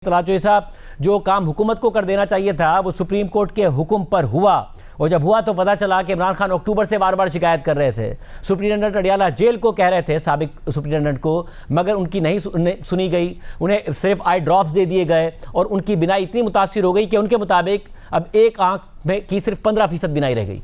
तलाजोई साहब, जो काम हुकूमत को कर देना चाहिए था वो सुप्रीम कोर्ट के हुक्म पर हुआ, और जब हुआ तो पता चला कि इमरान खान अक्टूबर से बार बार शिकायत कर रहे थे। सुप्रिटेंडेंट अडियाला जेल को कह रहे थे साबिक सुप्रिटेंडेंट को, मगर उनकी नहीं सुनी गई। उन्हें सिर्फ आई ड्रॉप्स दे दिए गए और उनकी बिनाई इतनी मुतासिर हो गई कि उनके मुताबिक अब एक आंख में की सिर्फ 15% बिनाई रह गई।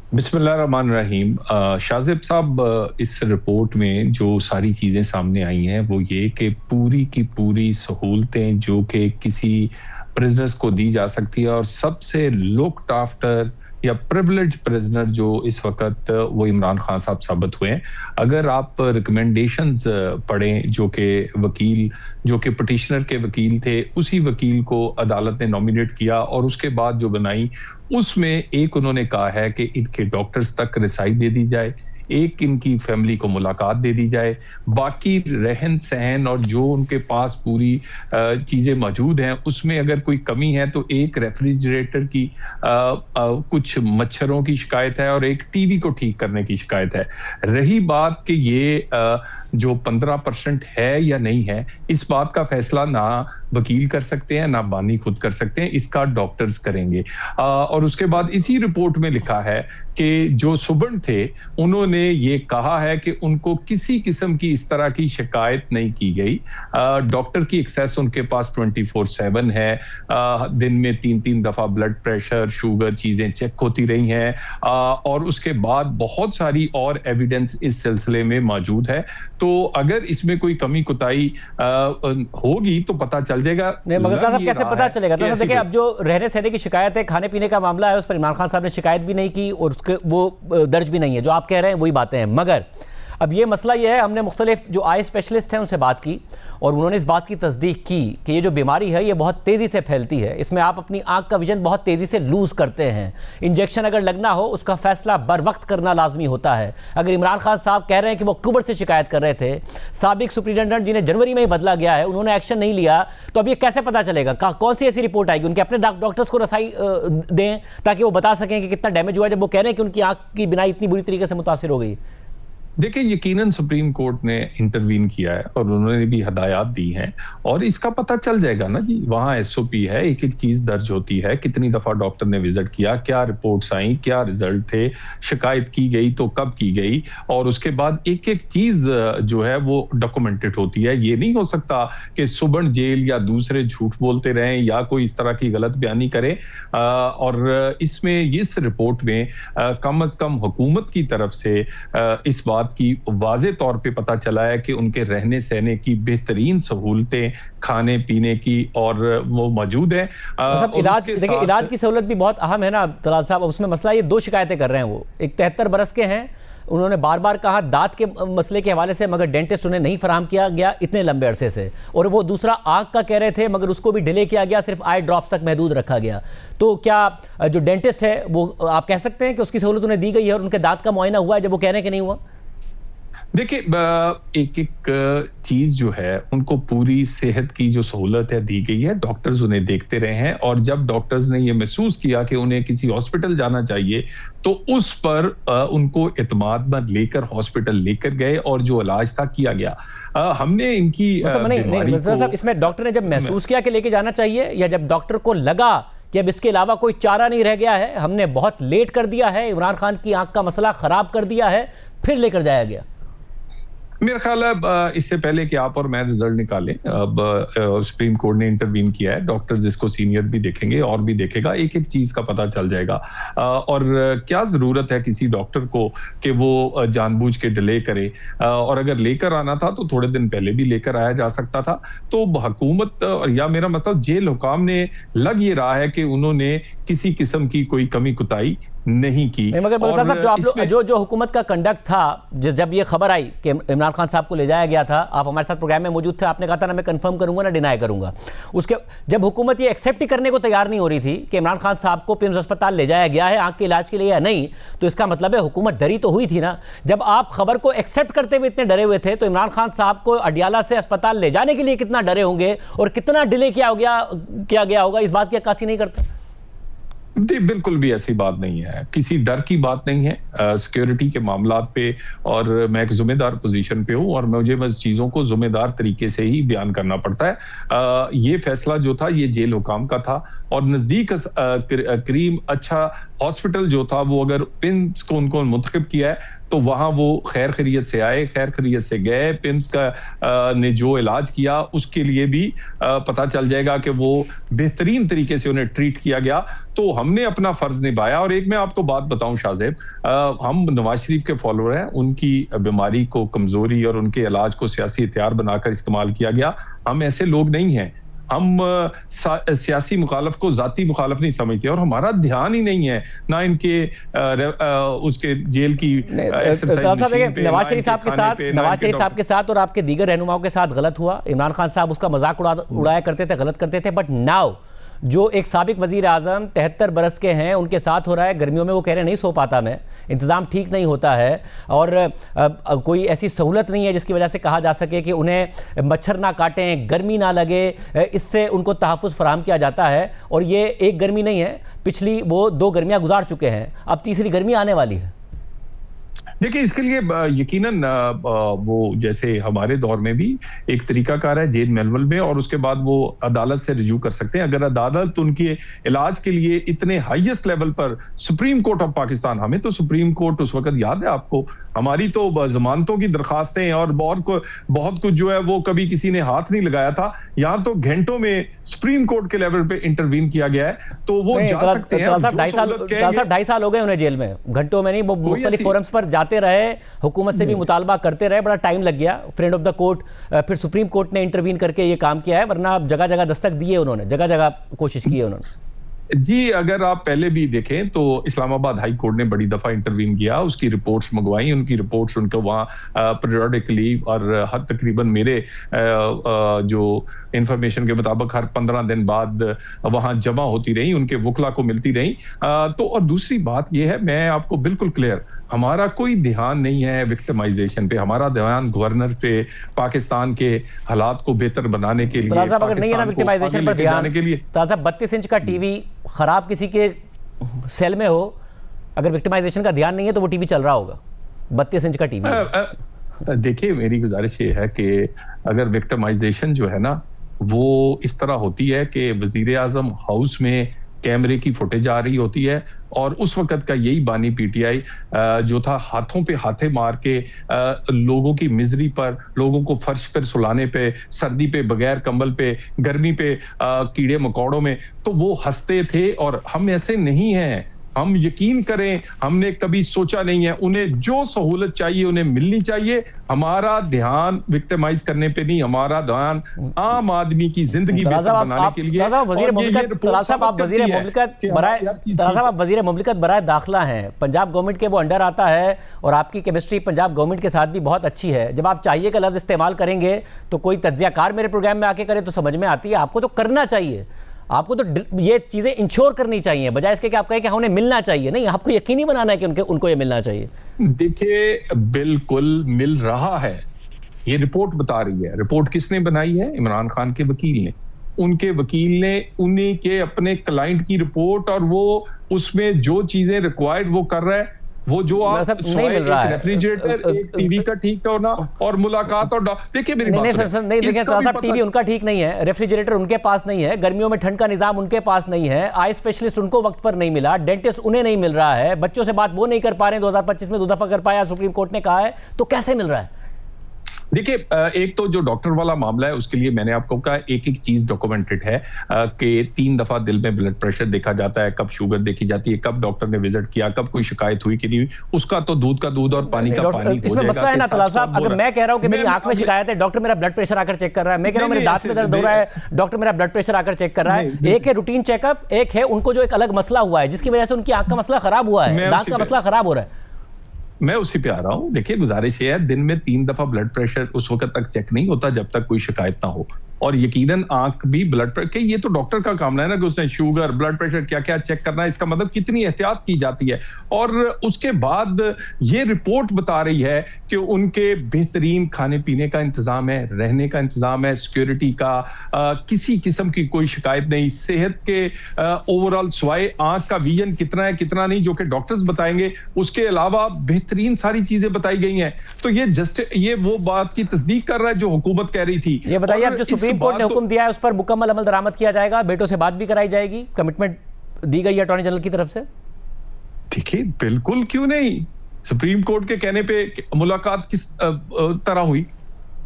बिस्मिल्लाहिर्रहमानिर्रहीम। शाजिब साहब, इस रिपोर्ट में जो सारी चीज़ें सामने आई हैं वो ये कि पूरी की पूरी सहूलतें जो कि किसी प्रिजनर्स को दी जा सकती है, और सबसे लुक्ड आफ्टर या प्रिविलेज प्रिजनर जो इस वक्त वो इमरान खान साहब साबित हुए हैं। अगर आप रिकमेंडेशंस पढ़ें जो कि वकील जो कि पिटिशनर के वकील थे, उसी वकील को अदालत ने नॉमिनेट किया और उसके बाद जो बनाई उसमें एक उन्होंने कहा है कि इनके डॉक्टर्स तक रिसाई दे दी जाए, एक इनकी फैमिली को मुलाकात दे दी जाए, बाकी रहन सहन और जो उनके पास पूरी चीजें मौजूद हैं उसमें अगर कोई कमी है तो एक रेफ्रिजरेटर की कुछ मच्छरों की शिकायत है और एक टीवी को ठीक करने की शिकायत है। रही बात कि ये जो 15% है या नहीं है, इस बात का फैसला ना वकील कर सकते हैं ना बानी खुद कर सकते हैं, इसका डॉक्टर्स करेंगे। और उसके बाद इसी रिपोर्ट में लिखा है कि जो सुबन थे उन्होंने ये कहा है कि उनको किसी किस्म की इस तरह की शिकायत नहीं की गई। डॉक्टर की एक्सेस उनके पास 24/7 है। दिन में 3-3 दफा ब्लड प्रेशर, शुगर चीजें चेक होती रही हैं, और उसके बाद बहुत सारी और एविडेंस इस सिलसिले में मौजूद है। तो अगर इसमें कोई कमी कुताही होगी तो पता चल जाएगा। मगर साहब कैसे पता चलेगा? तो देखिए, अब जो रहने सहने की शिकायत है, खाने पीने का मामला है, उस पर इमरान खान साहब ने शिकायत भी नहीं की और उसके वो दर्ज भी नहीं है। जो आप कह रहे हैं वही बातें हैं, मगर अब ये मसला ये है, हमने मुख्तलिफ जो आई स्पेशलिस्ट हैं उनसे बात की और उन्होंने इस बात की तस्दीक की कि ये जो बीमारी है ये बहुत तेज़ी से फैलती है, इसमें आप अपनी आंख का विजन बहुत तेज़ी से लूज़ करते हैं। इंजेक्शन अगर लगना हो उसका फैसला बर वक्त करना लाजमी होता है। अगर इमरान खान साहब कह रहे हैं कि वो अक्टूबर से शिकायत कर रहे थे, साबिक सुप्रिटेंडेंट जिन्हें जनवरी में ही बदला गया है उन्होंने एक्शन नहीं लिया, तो अब ये कैसे पता चलेगा? कौन सी ऐसी रिपोर्ट आएगी? उनके अपने डॉक्टर्स को रसाई दें ताकि वो बता सकें कि कितना डैमेज हुआ है, जब वो कह रहे हैं कि उनकी आंख की बिनाई इतनी बुरी तरीके से मुतासिर हो गई। देखिए, यकीनन सुप्रीम कोर्ट ने इंटरवीन किया है और उन्होंने भी हदायत दी हैं, और इसका पता चल जाएगा ना जी। वहाँ एसओपी है, एक एक चीज दर्ज होती है, कितनी दफा डॉक्टर ने विजिट किया, क्या रिपोर्ट्स आई, क्या रिजल्ट थे, शिकायत की गई तो कब की गई, और उसके बाद एक एक चीज जो है वो डॉक्यूमेंटेड होती है। ये नहीं हो सकता कि सुबह जेल या दूसरे झूठ बोलते रहें या कोई इस तरह की गलत बयानी करें। और इसमें इस रिपोर्ट में कम अज कम हुकूमत की तरफ से इस बात की वाज़े तौर पे पता चला है कि उनके रहने सहने की बेहतरीन सहूलतें खाने पीने की और वो मौजूद है। इलाज, देखिए इलाज की सहूलत भी बहुत अहम है ना तलाल साहब। उसमें मसला ये 2 शिकायतें कर रहे हैं। वो एक 73 बरस के हैं, उन्होंने बार बार कहा दांत के मसले के हवाले से, मगर डेंटिस्ट उन्हें नहीं फराहम किया गया इतने लंबे अरसे से, और वो दूसरा आंख का कह रहे थे मगर उसको भी डिले किया गया, सिर्फ आई ड्रॉप्स तक महदूद रखा गया। तो क्या जो डेंटिस्ट है वो आप कह सकते हैं कि उसकी सहूलत उन्हें दी गई है और उनके दांत का मुआयना हुआ है जब वो कह रहे हैं कि नहीं हुआ? देखिए, एक एक चीज जो है उनको पूरी सेहत की जो सहूलत है दी गई है, डॉक्टर्स उन्हें देखते रहे हैं, और जब डॉक्टर्स ने ये महसूस किया कि उन्हें किसी हॉस्पिटल जाना चाहिए तो उस पर उनको इत्मीनान में लेकर हॉस्पिटल लेकर गए और जो इलाज था किया गया। हमने इनकी नहीं, इसमें डॉक्टर ने जब महसूस किया कि लेके जाना चाहिए, या जब डॉक्टर को लगा कि अब इसके अलावा कोई चारा नहीं रह गया है, हमने बहुत लेट कर दिया है, इमरान खान की आंख का मसला खराब कर दिया है, फिर लेकर जाया गया? मेरा ख्याल है इससे पहले कि आप और मैं रिजल्ट निकालें, अब सुप्रीम कोर्ट ने इंटरवीन किया है, डॉक्टर्स इसको सीनियर भी देखेंगे और भी देखेगा, एक एक चीज का पता चल जाएगा। और क्या जरूरत है किसी डॉक्टर को कि वो जानबूझ के डिले करे, और अगर लेकर आना था तो थोड़े दिन पहले भी लेकर आया जा सकता था। तो हुकूमत, या मेरा मतलब जेल हुकाम ने लग ये रहा है कि उन्होंने किसी किस्म की कोई कमी कुताही नहीं की। मगर साहब, जो आप लोग जो हुकूमत का कंडक्ट था, जब ये खबर आई कि इमरान खान साहब को ले जाया गया था, आप हमारे साथ प्रोग्राम में मौजूद थे, आपने कहा था ना मैं कंफर्म करूंगा ना डिनाई करूंगा। उसके जब हुकूमत ये एक्सेप्ट ही करने को तैयार नहीं हो रही थी कि इमरान खान साहब को पिम्स अस्पताल ले जाया गया है आंख के इलाज के लिए या नहीं, तो इसका मतलब है हुकूमत डरी तो हुई थी ना। जब आप खबर को एक्सेप्ट करते हुए इतने डरे हुए थे तो इमरान खान साहब को अडियाला से अस्पताल ले जाने के लिए कितना डरे होंगे और कितना डिले किया गया होगा, इस बात की अक्कासी नहीं करते? बिल्कुल भी ऐसी बात नहीं है, किसी डर की बात नहीं है सिक्योरिटी के मामलात पे। और मैं एक जिम्मेदार पोजीशन पे हूँ और मुझे बस चीजों को जिम्मेदार तरीके से ही बयान करना पड़ता है। ये फैसला जो था ये जेल हुकाम का था और नजदीक करीम अच्छा हॉस्पिटल जो था वो अगर पिम्स को उनको मुंतखब किया है तो वहां वो खैर खैरियत से आए, खैर खैरियत से गए। पिम्स का ने जो इलाज किया उसके लिए भी पता चल जाएगा कि वो बेहतरीन तरीके से उन्हें ट्रीट किया गया। तो हमने अपना फर्ज निभाया। और एक मैं आपको बात बताऊं शाहजेब, हम नवाज शरीफ के फॉलोअर हैं, उनकी बीमारी को, कमजोरी और उनके इलाज को सियासी हथियार बनाकर इस्तेमाल किया गया। हम ऐसे लोग नहीं हैं। हम सियासी मुखालफ को जाती मुखालफ नहीं समझते और हमारा ध्यान ही नहीं है ना इनके उसके जेल की नवाज शरीफ साहब के साथ और आपके दीगर रहनुमाओं के साथ गलत हुआ। इमरान खान साहब उसका मजाक उड़ाया करते थे, गलत करते थे। बट नाउ जो एक साबिक वजीर आजम 73 बरस के हैं उनके साथ हो रहा है। गर्मियों में वो कह रहे नहीं सो पाता मैं, इंतज़ाम ठीक नहीं होता है और कोई ऐसी सहूलत नहीं है जिसकी वजह से कहा जा सके कि उन्हें मच्छर ना काटें, गर्मी ना लगे, इससे उनको तहफ़्फ़ुज़ फराहम किया जाता है। और ये एक गर्मी नहीं है, पिछली वो 2 गर्मियाँ गुजार चुके हैं, अब तीसरी गर्मी आने वाली है। देखिए, इसके लिए यकीनन वो जैसे हमारे दौर में भी एक तरीकाकार है जेल मैनुअल में, और उसके बाद वो अदालत से रिज्यू कर सकते हैं। अगर अदालत उनके इलाज के लिए इतने हाईएस्ट लेवल पर, सुप्रीम कोर्ट ऑफ पाकिस्तान, हमें तो सुप्रीम कोर्ट उस वक्त याद है आपको, हमारी तो जमानतों की दरखास्तें और बहुत कुछ जो है वो कभी किसी ने हाथ नहीं लगाया था। यहाँ तो घंटों में सुप्रीम कोर्ट के लेवल पे इंटरवीन किया गया है, तो वो जा सकते हैं। 2.5 साल हो गए उन्हें जेल में, घंटों में नहीं, वो मुख्तलिफ फोरम्स पर जाते रहे, हुकूमत से भी मुतालबा करते रहे, बड़ा टाइम लग गया। फ्रेंड ऑफ द कोर्ट, फिर सुप्रीम कोर्ट ने इंटरवीन करके ये काम किया है, वरना जगह जगह दस्तक दिए उन्होंने, जगह जगह कोशिश की है उन्होंने। जी, अगर आप पहले भी देखें तो इस्लामाबाद हाई कोर्ट ने बड़ी दफा इंटरवीन किया, उसकी रिपोर्ट्स मंगवाई, उनकी रिपोर्ट्स उनको वहाँ पीरियडिकली और हर तकरीबन मेरे जो इंफॉर्मेशन के मुताबिक हर 15 दिन बाद वहाँ जमा होती रही, उनके वकला को मिलती रही। तो और दूसरी बात यह है, मैं आपको बिल्कुल क्लियर, हमारा कोई ध्यान नहीं है विक्टिमाइजेशन पे, हमारा ध्यान गवर्नर पे, पाकिस्तान के हालात को बेहतर बनाने के लिए, अगर नहीं है ना विक्टिमाइजेशन पर ध्यान के लिए। 32 इंच का टीवी खराब किसी के सेल में हो, अगर विक्टिमाइजेशन का ध्यान नहीं है तो वो टीवी चल रहा होगा, 32 इंच का टीवी। देखिए, मेरी गुजारिश ये है कि अगर विक्टिमाइजेशन जो है ना वो इस तरह होती है कि वजीर आजम हाउस में कैमरे की फुटेज आ रही होती है और उस वक्त का यही बानी पीटीआई जो था, हाथों पे हाथे मार के लोगों की मिजरी पर, लोगों को फर्श पर सुलाने पे, सर्दी पे बगैर कंबल पे, गर्मी पे कीड़े मकोड़ों में, तो वो हंसते थे। और हम ऐसे नहीं हैं, हम यकीन करें, हमने कभी सोचा नहीं है। उन्हें जो सहूलत चाहिए उन्हें मिलनी चाहिए। हमारा ध्यान विक्टिमाइज करने पे नहीं, हमारा ध्यान आम आदमी की जिंदगी बेहतर बनाने के लिए। आप वजीर मुमलिकत बराए दाखिला हैं, पंजाब गवर्नमेंट के वो अंडर आता है और आपकी केमिस्ट्री पंजाब गवर्नमेंट के साथ भी बहुत अच्छी है। जब आप चाहिए का लफ्ज इस्तेमाल करेंगे तो कोई तज्जियाकार मेरे प्रोग्राम में आके करे तो समझ में आती है, आपको तो करना चाहिए, आपको तो ये चीजें इंश्योर करनी चाहिए, बजाय इसके कि आप कहें कि उन्हें मिलना चाहिए। नहीं, आपको यकीनी बनाना है कि उनको ये मिलना चाहिए। देखिए, बिल्कुल मिल रहा है, ये रिपोर्ट बता रही है। रिपोर्ट किसने बनाई है? इमरान खान के वकील ने, उनके वकील ने उन्हीं के अपने क्लाइंट की रिपोर्ट, और वो उसमें जो चीजें रिक्वायर्ड वो कर रहा है। वो जो आप नहीं मिल रहा है, रेफ्रिजरेटर, एक टीवी का ठीक होना और मुलाकात और देखिए मेरी बात नहीं, देखिए साहब, टीवी उनका ठीक नहीं है, रेफ्रिजरेटर उनके पास नहीं है, गर्मियों में ठंड का निजाम उनके पास नहीं है, आई स्पेशलिस्ट उनको वक्त पर नहीं मिला, डेंटिस्ट उन्हें नहीं मिल रहा है, बच्चों से बात वो नहीं कर पा रहे हैं, 2025 में 2 दफा कर पाया, सुप्रीम कोर्ट ने कहा है, तो कैसे मिल रहा है? देखिए, एक तो जो डॉक्टर वाला मामला है उसके लिए मैंने आपको कहा एक एक चीज डॉक्यूमेंटेड है कि 3 दफा दिल में ब्लड प्रेशर देखा जाता है, कब शुगर देखी जाती है, कब डॉक्टर ने विजिट किया, कब कोई शिकायत हुई कि नहीं हुई, उसका तो दूध का दूध और पानी का पानी। इसमें मसला है ना तलाल साहब, अगर मैं कह रहा हूं कि मेरी आंख में शिकायत है, डॉक्टर मेरा ब्लड प्रेशर आकर चेक कर रहा है, मैं कह रहा हूं मेरे दांत में दर्द हो रहा है, डॉक्टर मेरा ब्लड प्रेशर आकर चेक कर रहा है। एक है रूटीन चेकअप, एक है उनको जो एक अलग मसला हुआ है जिसकी वजह से उनकी आंख का मसला खराब हुआ है, दांत का मसला खराब हो रहा है। मैं उसी पे आ रहा हूं। देखिए, गुजारिश ये है, दिन में 3 दफा ब्लड प्रेशर उस वक्त तक चेक नहीं होता जब तक कोई शिकायत ना हो। और यकीनन आंख भी ब्लड प्रेशर, ये तो डॉक्टर का काम है ना कि उसने शुगर, ब्लड प्रेशर क्या क्या चेक करना है, इसका मतलब कितनी एहतियात की जाती है। और उसके बाद ये रिपोर्ट बता रही है कि उनके बेहतरीन खाने पीने का इंतजाम है, रहने का इंतजाम है, सिक्योरिटी का किसी किस्म की कोई शिकायत नहीं। सेहत के ओवरऑल स्वाय आंख का विजन कितना है कितना नहीं, जो कि डॉक्टर्स बताएंगे, उसके अलावा बेहतरीन सारी चीजें बताई गई हैं। तो ये वो बात की तस्दीक कर रहा है जो हुकूमत कह रही थी। ये बताइए, अब जो सुप्रीम कोर्ट ने हुक्म दिया है उस पर मुकम्मल अमल दरामद किया जाएगा, बेटों से बात भी कराई जाएगी, कमिटमेंट दी गई है अटॉर्नी जनरल की तरफ से? देखिए, बिल्कुल, क्यों नहीं। सुप्रीम कोर्ट के कहने पे मुलाकात किस तरह हुई,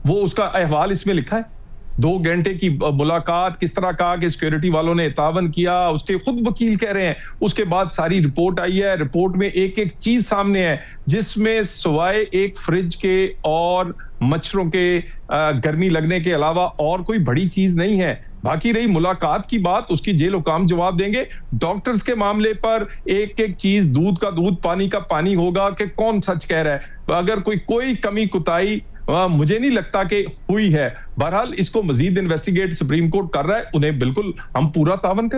वो उसका अहवाल इसमें लिखा है। 2 घंटे की मुलाकात, किस तरह कहा कि सिक्योरिटी वालों ने तावन किया, उसके खुद वकील कह रहे हैं। उसके बाद सारी रिपोर्ट आई है, रिपोर्ट में एक एक चीज सामने है, जिसमें सिवाय एक फ्रिज के और मच्छरों के गर्मी लगने के अलावा और कोई बड़ी चीज नहीं है। बाकी रही मुलाकात की बात, उसकी जेल हुकाम जवाब देंगे। डॉक्टर्स के मामले पर एक एक चीज, दूध का दूध, पानी का पानी होगा कि कौन सच कह रहा है। अगर कोई कमी कुताही मुझे नहीं लगता कि हुई है। बहरहाल इसको मजीद इन्वेस्टिगेट सुप्रीम कोर्ट कर रहा है, उन्हें बिल्कुल हम पूरा तावन करेंगे।